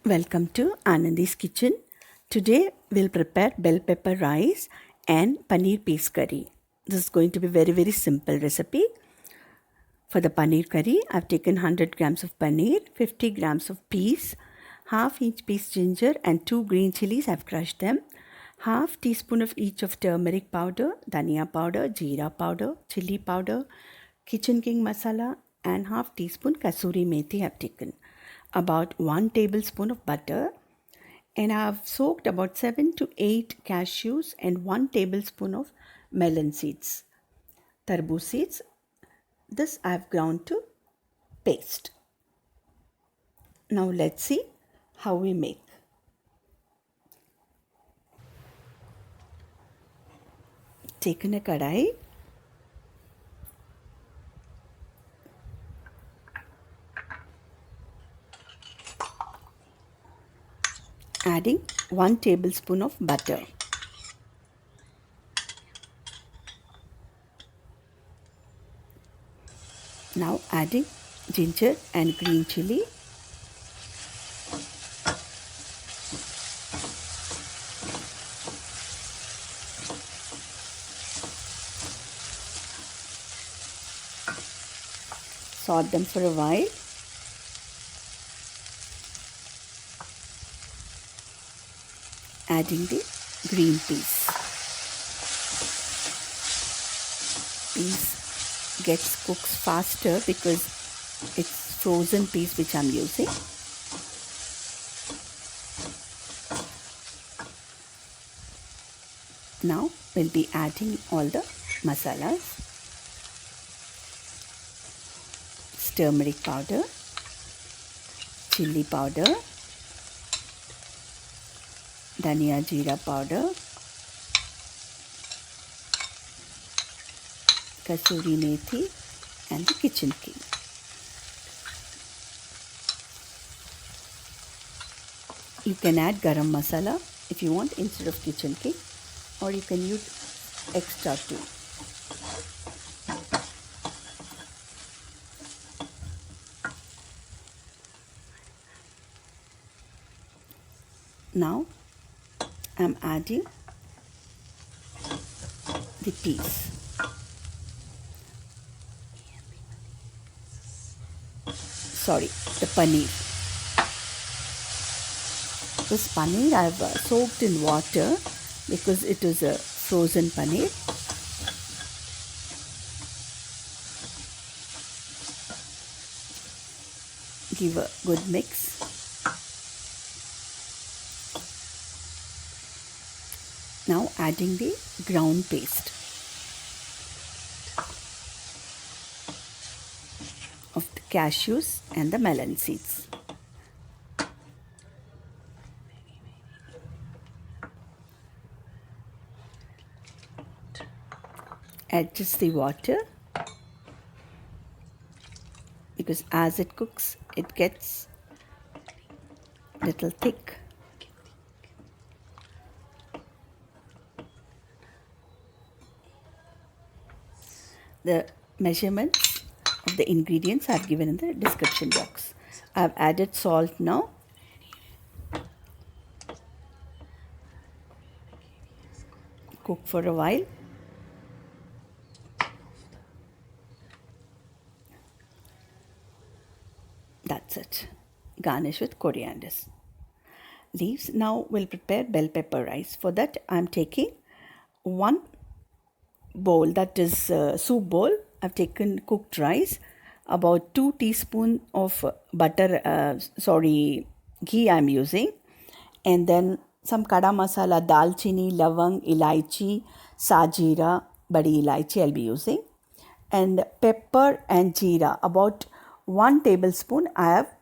Welcome to Anandi's kitchen. Today we'll prepare bell pepper rice and paneer paste curry. This is going to be very simple recipe. For the paneer curry, I've taken 100 grams of paneer, 50 grams of peas, half inch piece ginger and 2 green chilies. I've crushed them. Half teaspoon of each of turmeric powder, dhania powder, jeera powder, chilli powder, kitchen king masala and half teaspoon kasuri methi I've taken. About 1 tablespoon of butter, and I've soaked about 7 to 8 cashews and 1 tablespoon of melon seeds, tarbuz seeds. This I've ground to paste. Now let's see how we make. Taken a kadai, adding 1 tablespoon of butter. Now adding ginger and green chili, saute them for a while. Adding the green peas. Peas gets cooked faster because it's frozen peas which I'm using. Now we'll be adding all the masalas. Turmeric powder, chilli powder, dhania jeera powder, kasuri methi and the kitchen king. You can add garam masala if you want instead of kitchen king, or you can use extra too. Now I'm adding the peas. Sorry, the paneer. This paneer I've soaked in water because it is a frozen paneer. Give a good mix. Now adding the ground paste of the cashews and the melon seeds. Adjust the water because as it cooks it gets little thick. The measurements of the ingredients are given in the description box. I've added salt now. Cook for a while. That's it. Garnish with coriander leaves. Now we'll prepare bell pepper rice. For that I'm taking one bowl, that is soup bowl. I've taken cooked rice, about 2 teaspoons of ghee I'm using, and then some kada masala, dalchini, lavang, ilaichi, sajira, badi ilaichi I'll be using, and pepper and jeera, about 1 tablespoon I have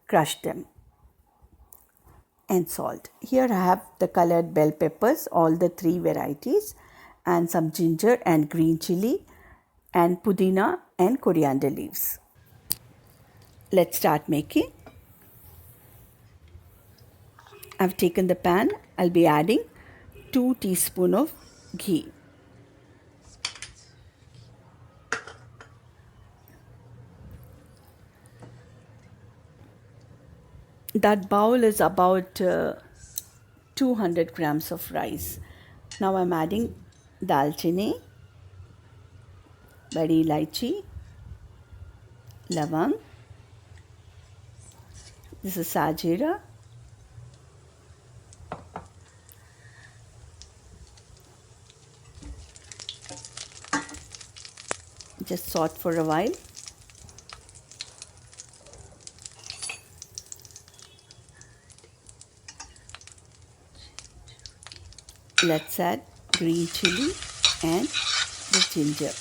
crushed them, and salt. Here I have the colored bell peppers, all the 3 varieties, and some ginger and green chili and pudina and coriander leaves. Let's start making. I've taken the pan. I'll be adding 2 teaspoons of ghee. That bowl is about 200 grams of rice. Now I'm adding dalchini, badi ilaichi, lavang. This is jeera. Just saute for a while. Let's add green chilli and the ginger,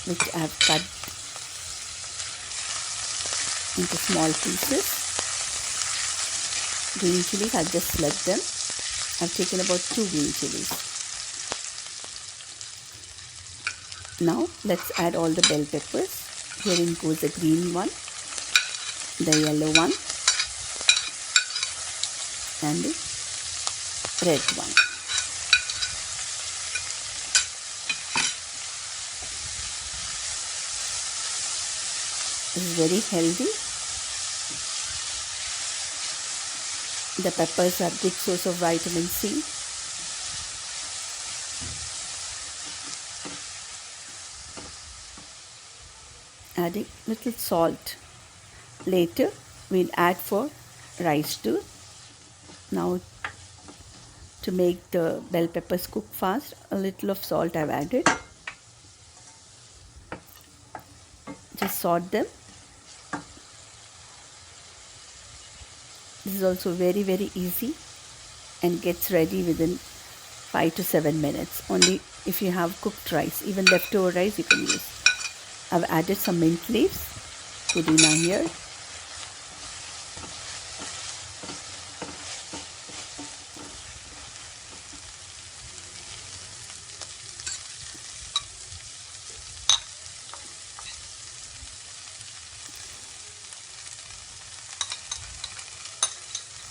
which I have cut into small pieces. Green chilies, I'll just select them. I've taken about 2 green chilies. Now let's add all the bell peppers. Herein goes the green one, the yellow one, and the red one. This is very healthy. The peppers are big source of vitamin C. Adding little salt. Later we'll add for rice too. Now to make the bell peppers cook fast, a little of salt I've added. Just salt them. This is also very easy and gets ready within 5 to 7 minutes. Only if you have cooked rice, even leftover rice you can use. I've added some mint leaves, pudina here.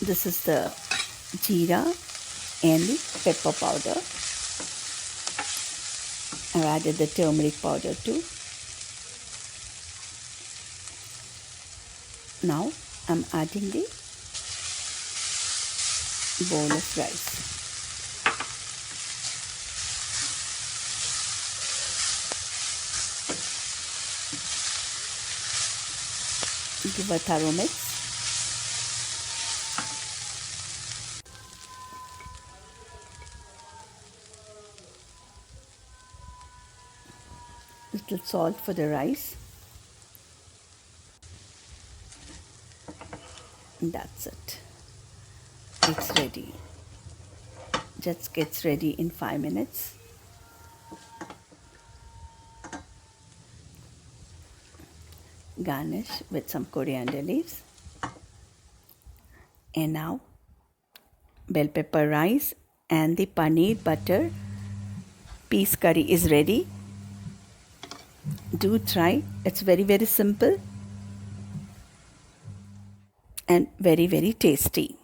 This is the jeera and the pepper powder. I've added the turmeric powder too. Now I'm adding the bowl of rice. Give a thorough mix. Little salt for the rice. And that's it. It's ready. Just gets ready in 5 minutes. Garnish with some coriander leaves. And now bell pepper rice and the paneer butter peas curry is ready. Do try. It's very simple and very tasty.